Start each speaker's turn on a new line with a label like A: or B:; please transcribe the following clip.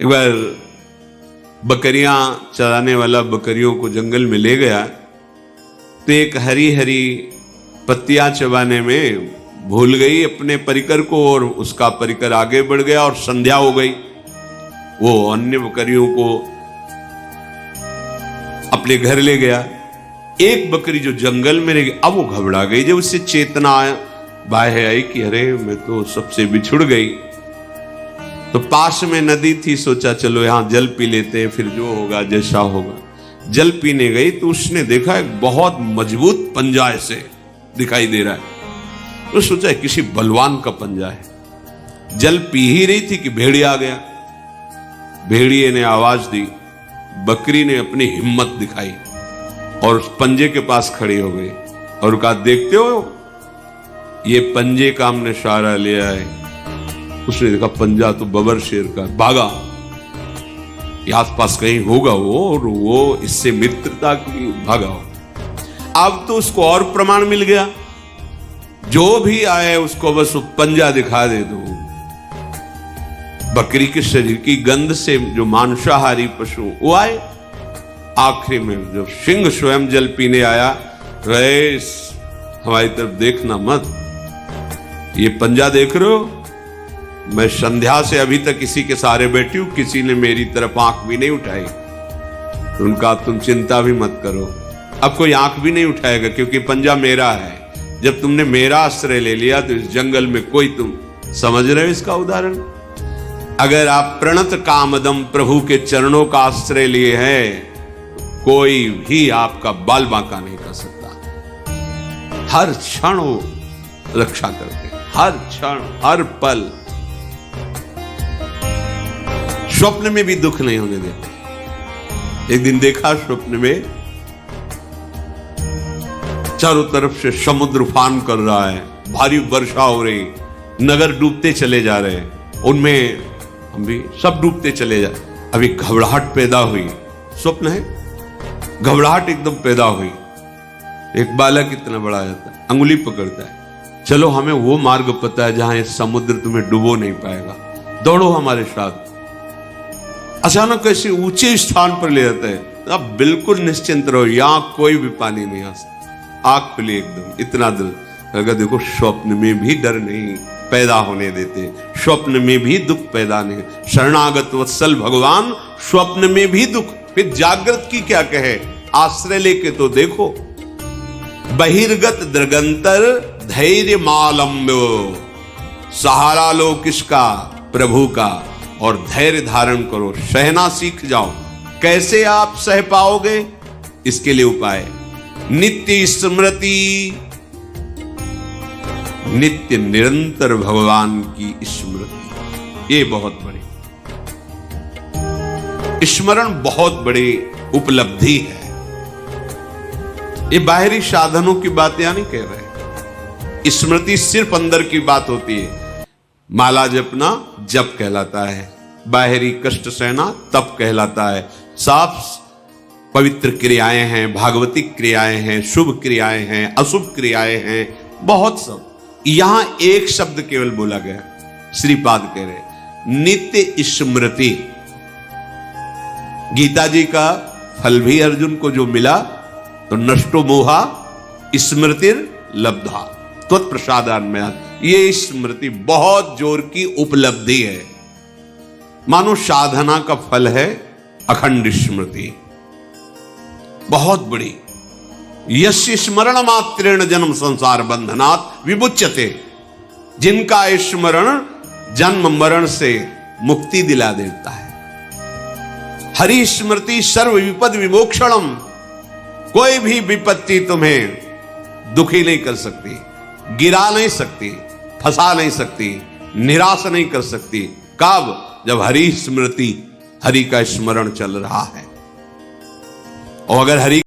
A: एक बार बकरियां चराने वाला बकरियों को जंगल में ले गया तो एक हरी हरी पत्तियां चबाने में भूल गई अपने परिकर को और उसका परिकर आगे बढ़ गया और संध्या हो गई। वो अन्य बकरियों को अपने घर ले गया। एक बकरी जो जंगल में रह गई, अब वो घबरा गई। जब उससे चेतना बाहर आई कि अरे मैं तो सबसे बिछुड़ गई, तो पास में नदी थी, सोचा चलो यहां जल पी लेते हैं, फिर जो होगा जैसा होगा। जल पीने गई तो उसने देखा एक बहुत मजबूत पंजा ऐसे दिखाई दे रहा है। तो सोचा किसी बलवान का पंजा है। जल पी ही रही थी कि भेड़िया आ गया। भेड़िए ने आवाज दी, बकरी ने अपनी हिम्मत दिखाई और उस पंजे के पास खड़ी हो गई और कहा, देखते हो ये पंजे का हमने सहारा लिया है। उसने देखा पंजा तो बबर शेर का, भागा। आसपास कहीं होगा वो, और वो इससे मित्रता की, भागा हो। अब तो उसको और प्रमाण मिल गया, जो भी आए उसको बस वो पंजा दिखा दे दो। बकरी के शरीर की गंध से जो मांसाहारी पशु वो आए। आखिरी में जब सिंह स्वयं जल पीने आया, रेस हमारी तरफ देखना मत, ये पंजा देख रहे हो, मैं संध्या से अभी तक इसी के सहारे बैठी हूं, किसी ने मेरी तरफ आंख भी नहीं उठाई। तो उनका तुम चिंता भी मत करो, अब कोई आंख भी नहीं उठाएगा क्योंकि पंजा मेरा है। जब तुमने मेरा आश्रय ले लिया तो इस जंगल में कोई, तुम समझ रहे हो इसका उदाहरण? अगर आप प्रणत कामदम प्रभु के चरणों का आश्रय लिए हैं, कोई भी आपका बाल बांका नहीं कर सकता। हर क्षण वो रक्षा करते, हर क्षण, हर पल। स्वप्न में भी दुख नहीं होने देते। एक दिन देखा स्वप्न में चारों तरफ से समुद्र उफान कर रहा है, भारी वर्षा हो रही, नगर डूबते चले जा रहे हैं, उनमें हम भी सब डूबते चले जा। अभी घबराहट पैदा हुई, स्वप्न है, घबराहट एकदम पैदा हुई। एक बालक इतना बड़ा जाता है, अंगुली पकड़ता है, चलो हमें वो मार्ग पता है जहां ये समुद्र तुम्हें डुबो नहीं पाएगा, दौड़ो हमारे साथ। अचानक ऐसे ऊंचे स्थान पर ले जाता है, अब बिल्कुल निश्चिंत रहो, यहां कोई भी पानी नहीं आ सकता। आंख खुली एकदम, इतना डर। अगर देखो स्वप्न में भी डर नहीं पैदा होने देते, स्वप्न में भी दुख पैदा नहीं। शरणागत वत्सल भगवान स्वप्न में भी दुख, फिर जागृत की क्या कहे, आश्रय लेके तो देखो। बहिर्गत दृगंतर धैर्य मालम्ब्यो, सहारा लो किसका, प्रभु का, और धैर्य धारण करो, सहना सीख जाओ। कैसे आप सह पाओगे, इसके लिए उपाय नित्य स्मृति, नित्य निरंतर भगवान की स्मृति। ये बहुत बड़ी स्मरण, बहुत बड़ी उपलब्धि है। ये बाहरी साधनों की बात या नहीं कह रहे, स्मृति सिर्फ अंदर की बात होती है। माला जपना जप कहलाता है, बाहरी कष्ट सहना तप कहलाता है। साफ पवित्र क्रियाएं हैं, भागवतिक क्रियाएं हैं, शुभ क्रियाएं हैं, अशुभ क्रियाएं हैं, बहुत सब। यहां एक शब्द केवल बोला गया, श्रीपाद कह रहे नित्य स्मृति। गीता जी का फल भी अर्जुन को जो मिला, तो नष्टो मोहा स्मृतिर लब्धा त्वत्प्रसादान्मयात्, ये स्मृति बहुत जोर की उपलब्धि है। मानो साधना का फल है अखंड स्मृति, बहुत बड़ी। यस्य स्मरण मात्रेण जन्म संसार बंधनात् विमुच्यते, जिनका स्मरण जन्म मरण से मुक्ति दिला देता है। हरि स्मृति सर्व विपद विमोक्षणम, कोई भी विपत्ति तुम्हें दुखी नहीं कर सकती, गिरा नहीं सकती, फंसा नहीं सकती, निराश नहीं कर सकती। कब? जब हरि स्मृति, हरि का स्मरण चल रहा है। और अगर हरि